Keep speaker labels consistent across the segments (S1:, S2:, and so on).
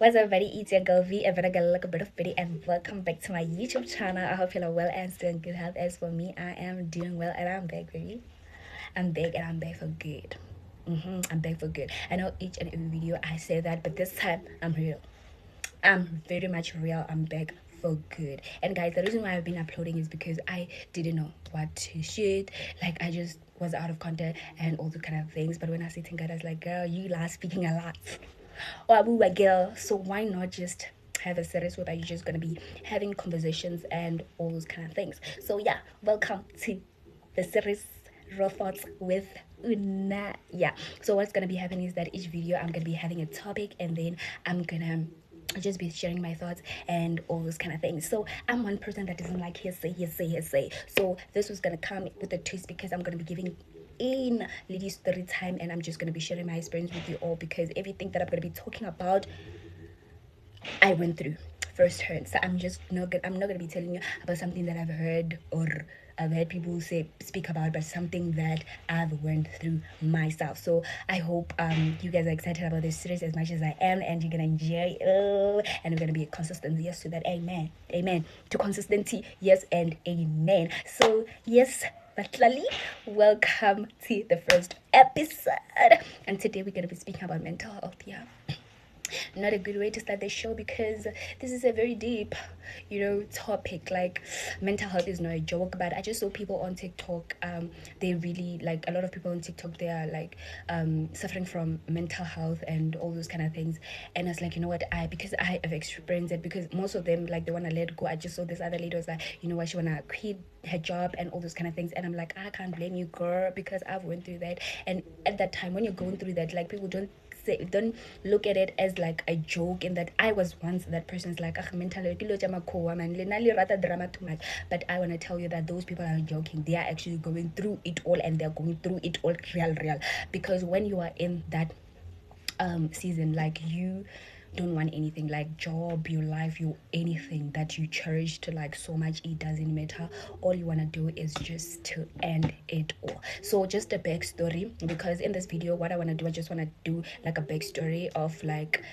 S1: What's up, everybody? It's your girl V, a better girl, like a bit of pity, and welcome back to my YouTube channel. I hope you're well and still in good health. As for me, I am doing well, and I'm back, baby. I'm back, and I'm back for good. I'm back for good. I know each and every video I say that, but this time I'm real. I'm very much real. I'm back for good. And guys, the reason why I've been uploading is because I didn't know what to shoot. Like, I just was out of content and all the kind of things. But when I see Tinka, I was like, girl, you last speaking a lot. Or Abu girl. So why not just have a series where you're just gonna be having conversations and all those kind of things. So yeah, welcome to the series Raw Thoughts with Una. Yeah. So what's gonna be happening is that each video I'm gonna be having a topic, and then I'm gonna just be sharing my thoughts and all those kind of things. So I'm one person that doesn't like hearsay. So this was gonna come with a twist because I'm gonna be giving in ladies story time, and I'm just gonna be sharing my experience with you all because everything that I'm gonna be talking about I went through firsthand. So I'm not gonna be telling you about something that I've heard or I've heard people speak about, but something that I've went through myself. So I hope you guys are excited about this series as much as I am, and you're gonna enjoy it. And we're gonna be a consistent yes to that. Amen to consistency. Yes and amen. So yes, Batlali, welcome to the first episode. And today we're gonna be speaking about mental health. Yeah, not a good way to start the show because this is a very deep, topic. Like, mental health is not a joke, but I just saw people on TikTok, they really, like, a lot of people on TikTok, they are like suffering from mental health and all those kind of things. And I was like, you know what, because I have experienced it, because most of them, like, they want to let go. I just saw this other lady was like, you know what, she want to quit her job and all those kind of things, and I'm like, I can't blame you, girl, because I've went through that. And at that time when you're going through that, like, people don't look at it as like a joke, in that I was once that person's like, mentally drama too much. But I want to tell you that those people are joking. They are actually going through it all, and they're going through it all real, because when you are in that season, like, you don't want anything, like job, your life, your anything that you cherish to like so much, it doesn't matter. All you want to do is just to end it all. So just a backstory, because in this video what I want to do, I just want to do like a backstory of like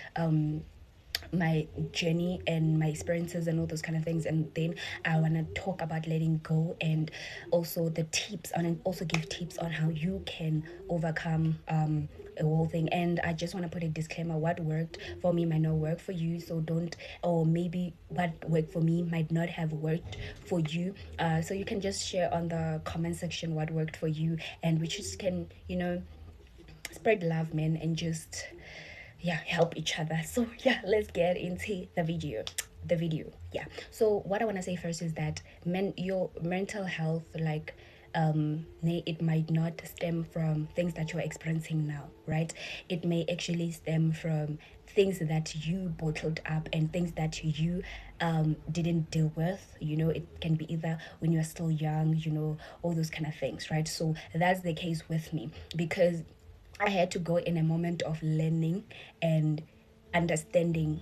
S1: my journey and my experiences and all those kind of things, and then I want to talk about letting go, and also the tips, and also give tips on how you can overcome a whole thing. And I just want to put a disclaimer: what worked for me might not work for you, so don't, or maybe what worked for me might not have worked for you. So you can just share on the comment section what worked for you, and we just can, spread love, man, and just, yeah, help each other. So yeah, let's get into the video. Yeah, so what I want to say first is that your mental health, like, it might not stem from things that you're experiencing now, right? It may actually stem from things that you bottled up and things that you didn't deal with. It can be either when you're still young, all those kind of things, right? So that's the case with me, because I had to go in a moment of learning and understanding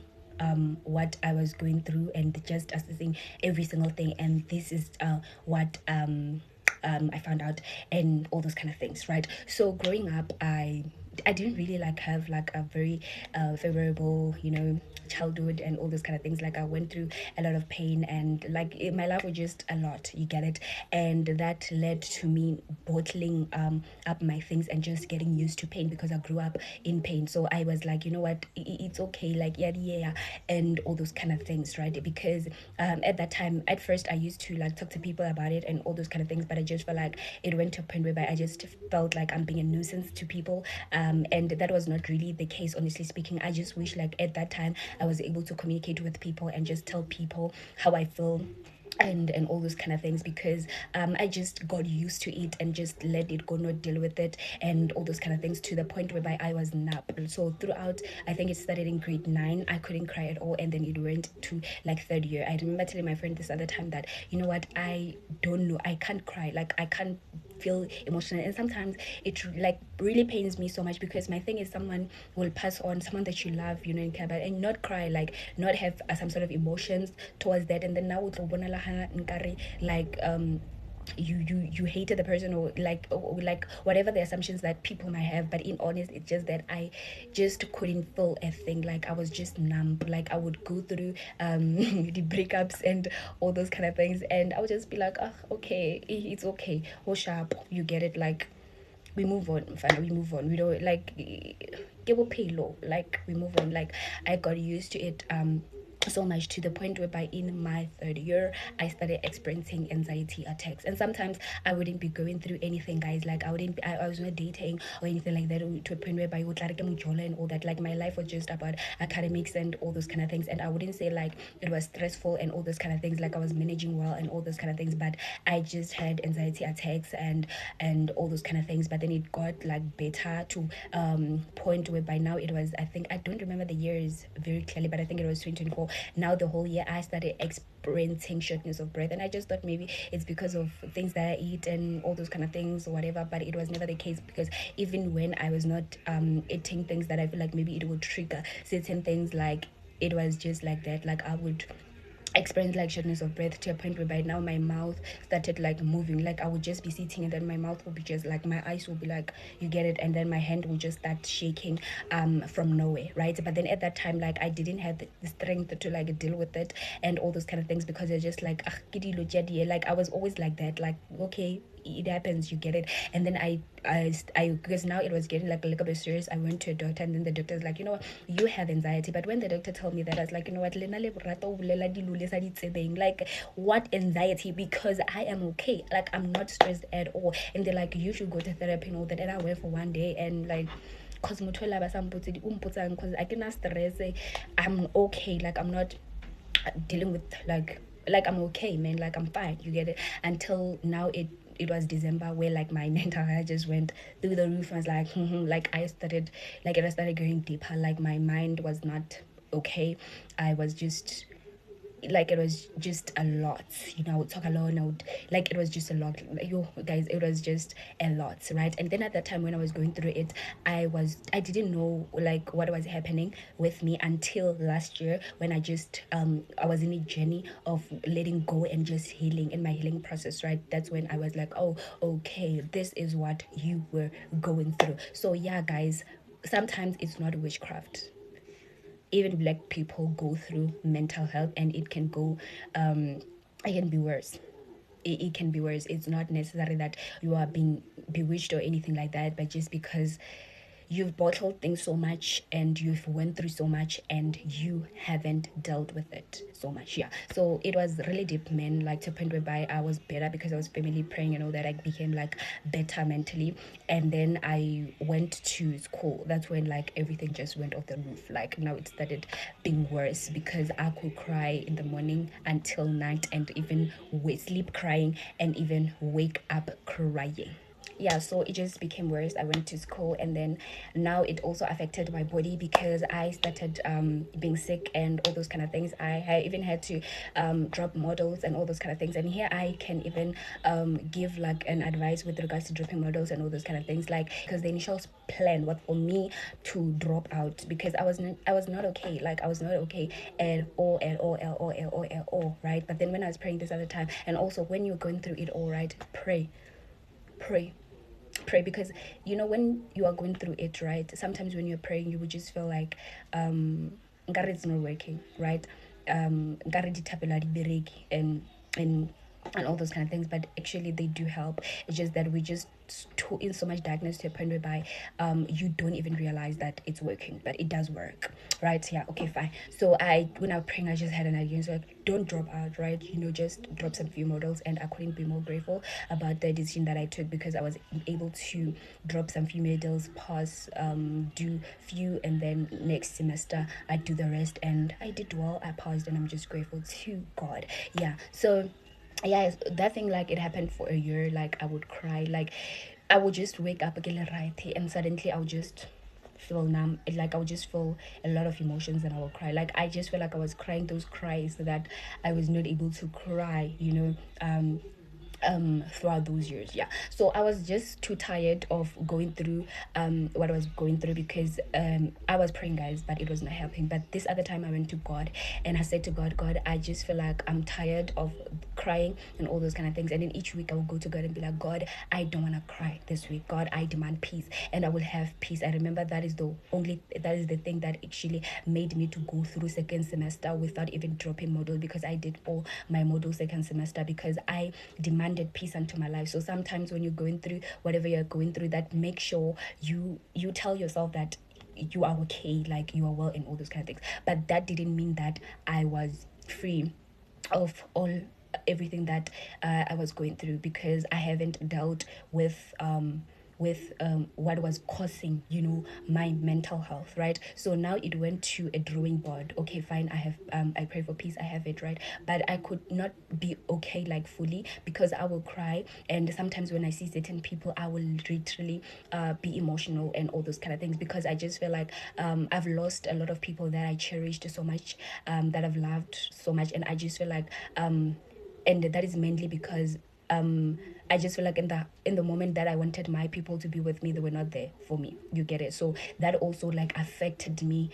S1: what I was going through, and just assessing every single thing. And this is what I found out, and all those kind of things, right? So growing up, I didn't really like have like a very favorable, childhood and all those kind of things. Like, I went through a lot of pain, and like my life was just a lot, you get it. And that led to me bottling up my things and just getting used to pain, because I grew up in pain. So I was like, you know what, it's okay, like, yeah, and all those kind of things, right? Because at that time, at first, I used to like talk to people about it and all those kind of things, but I just felt like it went to a point where I just felt like I'm being a nuisance to people, and that was not really the case, honestly speaking. I just wish, like, at that time I was able to communicate with people and just tell people how I feel, and all those kind of things, because I just got used to it and just let it go, not deal with it, and all those kind of things, to the point whereby I was numb. So throughout, I think it started in grade 9, I couldn't cry at all, and then it went to like third year. I remember telling my friend this other time that, you know what, I don't know, I can't cry, like, I can't feel emotional. And sometimes it like really pains me so much, because my thing is, someone will pass on, someone that you love, and care about, and not cry, like not have some sort of emotions towards that. And then now like you hated the person, or like whatever the assumptions that people might have. But in honest, it's just that I just couldn't feel a thing. Like I was just numb. Like I would go through the breakups and all those kind of things, and I would just be like, oh, okay, it's okay, oh sharp, you get it. Like we move on, fine, we move on, we don't like give pay low, like we move on. Like I got used to it so much, to the point whereby in my third year I started experiencing anxiety attacks. And sometimes I wouldn't be going through anything, guys. Like I was not dating or anything like that, to a point whereby I would like and all that. Like my life was just about academics and all those kind of things. And I wouldn't say like it was stressful and all those kind of things, like I was managing well and all those kind of things, but I just had anxiety attacks and all those kind of things. But then it got like better to point where by now it was, I think, I don't remember the years very clearly, but I think it was 2024. Now the whole year I started experiencing shortness of breath, and I just thought maybe it's because of things that I eat and all those kind of things or whatever. But it was never the case, because even when I was not eating things that I feel like maybe it would trigger certain things, like it was just like that. Like I would experienced like shortness of breath, to a point where by now my mouth started like moving. Like I would just be sitting and then my mouth would be just like, my eyes will be like, you get it, and then my hand will just start shaking from nowhere, right? But then at that time, like I didn't have the strength to like deal with it and all those kind of things, because it's just like, "Ah, ke dilo tša die." Like I was always like that, like okay, it happens, you get it. And then I because now it was getting like a little bit serious, I went to a doctor, and then the doctor's like, you know what, you have anxiety. But when the doctor told me that, I was like, you know what, lena le borata o bolela dilo le sa di tsebeng. Like what anxiety? Because I am okay, like I'm not stressed at all. And they're like, you should go to therapy and all that. And I went for one day, and like, cause motho la ba sa mpotse di umpotsang, cause I cannot stress, I'm okay. Like I'm not dealing with like I'm okay, man, like I'm fine, you get it. Until now, it was December, where like my mental health just went through the roof. I was like like I started, like it started going deeper. Like my mind was not okay. I was just like, it was just a lot, you know. I would talk a lot, and I would, like, it was just a lot, like, yo guys, it was just a lot, right? And then at that time when I was going through it, I didn't know like what was happening with me until last year, when I was in a journey of letting go and just healing, in my healing process, right? That's when I was like, oh, okay, this is what you were going through. So yeah, guys, sometimes it's not witchcraft. Even black people go through mental health, and it can be worse. It can be worse. It's not necessary that you are being bewitched or anything like that, but just because you've bottled things so much and you've went through so much and you haven't dealt with it so much. Yeah, so it was really deep, man. Like to a point whereby I was better, because I was family praying and all that. I became like better mentally, and then I went to school. That's when like everything just went off the roof. Like now it started being worse, because I could cry in the morning until night, and even sleep crying, and even wake up crying. Yeah, so it just became worse. I went to school, and then now it also affected my body, because I started being sick and all those kind of things. I even had to drop models and all those kind of things. And here I can even give like an advice with regards to dropping models and all those kind of things, like, because the initial plan was for me to drop out, because I was not okay. Like I was not okay at all, right? But then when I was praying this other time, and also when you're going through it all, right, pray, pray. Because you know, when you are going through it, right, sometimes when you're praying, you would just feel like nkare it's not working, right? Nkare dithapelo ha di bereke, and and all those kind of things. But actually they do help. It's just that we just too in so much darkness, to a point whereby you don't even realize that it's working, but it does work, right? Yeah, okay, fine. So when I was praying, I just had an idea. So like, don't drop out, right? You know, just drop some few models. And I couldn't be more grateful about the decision that I took, because I was able to drop some few medals, pass, do few, and then next semester I do the rest. And I did well, I passed, and I'm just grateful to God. Yeah, so yeah, that thing, like, it happened for a year. Like I would cry, like I would just wake up again, right, and suddenly I would just feel numb. Like I would just feel a lot of emotions, and I would cry. Like I just felt like I was crying those cries that I was not able to cry, you know. throughout those years. Yeah, so I was just too tired of going through what I was going through, because I was praying, guys, but it was not helping. But this other time I went to God and I said to God, God, I just feel like I'm tired of crying and all those kind of things. And then each week I would go to God and be like, God, I don't want to cry this week. God, I demand peace, and I will have peace. I remember that is the thing that actually made me to go through second semester without even dropping module, because I did all my module second semester, because I demanded peace unto my life. So sometimes when you're going through whatever you're going through, that make sure you tell yourself that you are okay, like you are well, and all those kind of things. But that didn't mean that I was free of all everything that I was going through, because I haven't dealt with what was causing, my mental health, right? So now it went to a drawing board. Okay, fine, I have I pray for peace, I have it, right? But I could not be okay, like fully, because I will cry, and sometimes when I see certain people I will literally be emotional and all those kind of things, because I just feel like I've lost a lot of people that I cherished so much, that I've loved so much, and I just feel like and that is mainly because I just feel like in the moment that I wanted my people to be with me, they were not there for me. You get it? So that also like affected me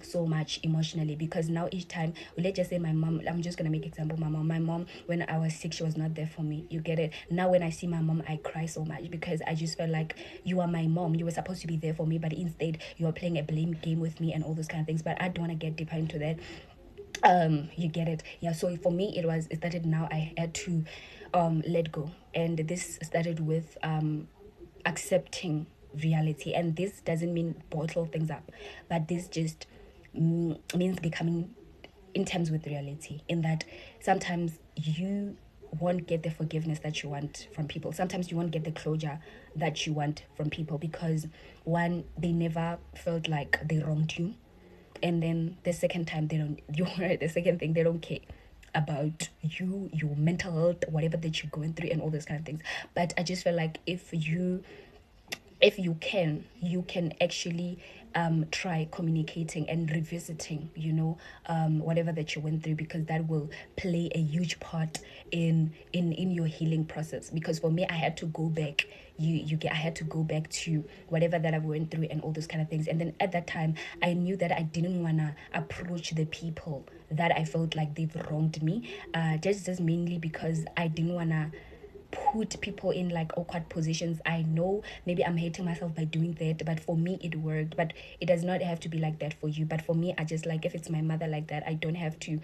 S1: so much emotionally, because now each time, let's just say my mom, I'm just gonna make example, my mom, when I was sick, she was not there for me. You get it? Now when I see my mom, I cry so much, because I just felt like, you are my mom, you were supposed to be there for me, but instead you are playing a blame game with me and all those kind of things. But I don't want to get deeper into that. You get it? Yeah. So for me, it started now, I had to let go, and this started with accepting reality. And this doesn't mean bottle things up, but this just means becoming in terms with reality, in that sometimes you won't get the forgiveness that you want from people. Sometimes you won't get the closure that you want from people, because one, they never felt like they wronged you, and then the second time they don't you the second thing, they don't care about you, your mental health, whatever that you're going through, and all those kind of things. But I just feel like if you can actually try communicating and revisiting, whatever that you went through, because that will play a huge part in your healing process. Because for me, I had to go back, I had to go back to whatever that I went through and all those kind of things. And then at that time, I knew that I didn't want to approach the people that I felt like they've wronged me, just mainly because I didn't want to put people in like awkward positions. I know maybe I'm hating myself by doing that, but for me it worked. But it does not have to be like that for you. But for me, I just like, if it's my mother like that, I don't have to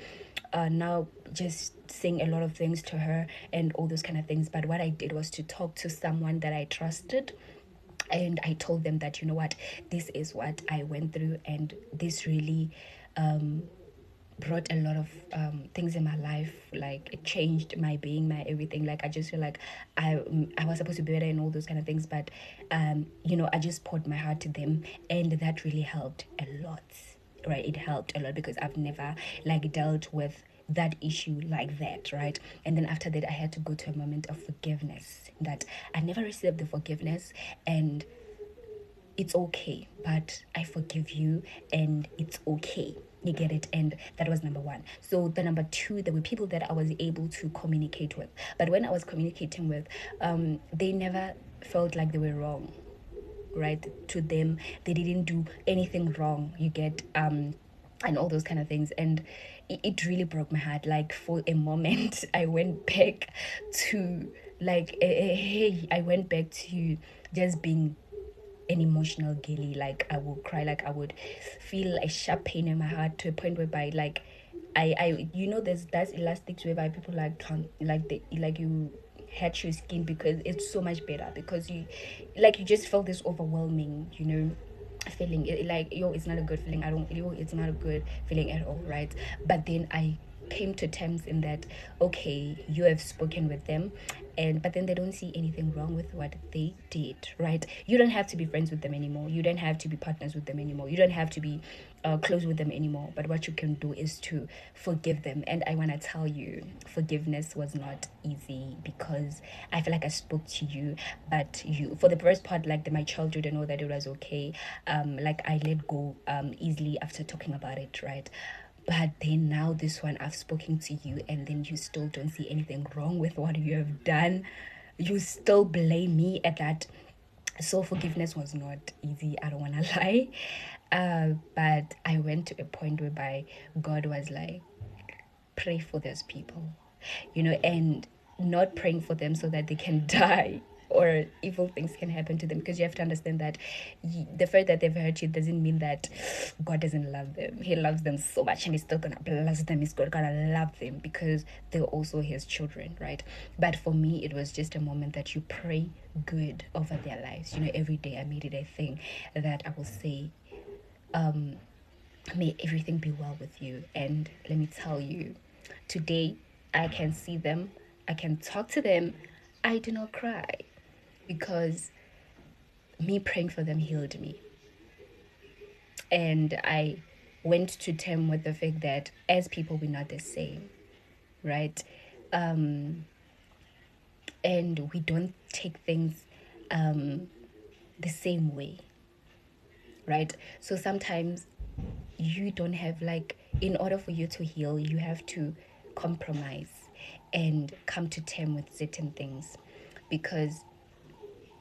S1: now just saying a lot of things to her and all those kind of things. But what I did was to talk to someone that I trusted, and I told them that, you know what, this is what I went through, and this really brought a lot of things in my life. Like, it changed my being, my everything. Like, I just feel like I was supposed to be better and all those kind of things. But I just poured my heart to them, and that really helped a lot, right? It helped a lot, because I've never like dealt with that issue like that, right? And then after that, I had to go to a moment of forgiveness, that I never received the forgiveness, and it's okay, but I forgive you, and it's okay. You get it? And that was number one. So the number two, there were people that I was able to communicate with. But when I was communicating with, they never felt like they were wrong, right? To them, they didn't do anything wrong. You get and all those kind of things. And it really broke my heart. Like, for a moment, I went back to like hey, I went back to just being an emotional gilly. Like, I would cry, like I would feel a sharp pain in my heart, to a point whereby, like, there's that's elastics whereby people like can't, like, they like you hurt your skin, because it's so much better, because you just felt this overwhelming, feeling it, like, yo, it's not a good feeling. I don't yo It's not a good feeling at all, right? But then I came to terms in that, okay, you have spoken with them, and but then they don't see anything wrong with what they did, right? You don't have to be friends with them anymore, you don't have to be partners with them anymore, you don't have to be close with them anymore. But what you can do is to forgive them. And I want to tell you, forgiveness was not easy, because I feel like I spoke to you, but you, for the first part, like, my child didn't know that it was okay. Like, I let go easily after talking about it, right? But then now this one, I've spoken to you, and then you still don't see anything wrong with what you have done. You still blame me at that. So forgiveness was not easy, I don't want to lie. But I went to a point whereby God was like, pray for those people, and not praying for them so that they can die or evil things can happen to them, because you have to understand that the fact that they've hurt you doesn't mean that God doesn't love them. He loves them so much, and he's still gonna bless them. He's gonna love them because they're also his children, right? But for me, it was just a moment that you pray good over their lives. Every day I made it a thing that I will say, may everything be well with you. And let me tell you, today I can see them, I can talk to them, I do not cry, because me praying for them healed me. And I went to term with the fact that as people, we're not the same, right? And we don't take things the same way, right? So sometimes you don't have, like, in order for you to heal, you have to compromise and come to terms with certain things, because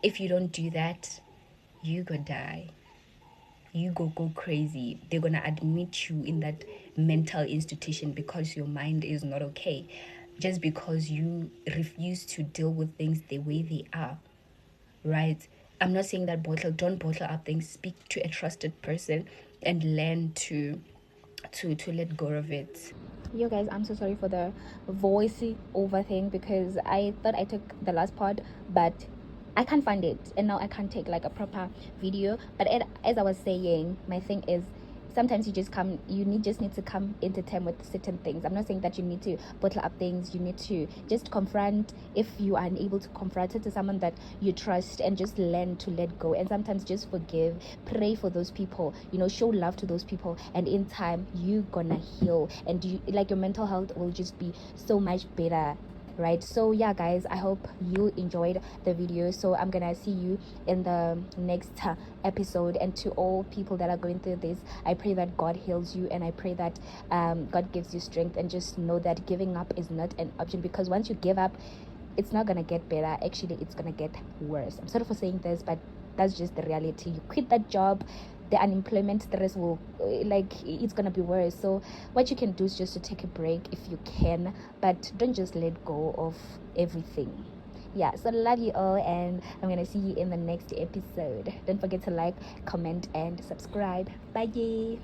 S1: if you don't do that, you go die, you go crazy. They're gonna admit you in that mental institution because your mind is not okay, just because you refuse to deal with things the way they are, right? I'm not saying that don't bottle up things. Speak to a trusted person and learn to let go of it.
S2: Yo guys, I'm so sorry for the voice over thing, because I thought I took the last part, but I can't find it, and now I can't take like a proper video. But as I was saying, my thing is, sometimes just need to come into terms with certain things. I'm not saying that you need to bottle up things. You need to just confront, if you are unable to confront it, to someone that you trust, and just learn to let go. And sometimes just forgive, pray for those people, show love to those people, and in time you gonna heal, and your mental health will just be so much better, right? So yeah guys, I hope you enjoyed the video. So I'm gonna see you in the next episode. And to all people that are going through this, I pray that God heals you, and I pray that God gives you strength. And just know that giving up is not an option, because once you give up, it's not gonna get better. Actually, it's gonna get worse. I'm sorry for saying this, but that's just the reality. You quit that job, the unemployment stress will, it's gonna be worse. So what you can do is just to take a break if you can, but don't just let go of everything. Yeah, so love you all, and I'm gonna see you in the next episode. Don't forget to like, comment, and subscribe. Bye.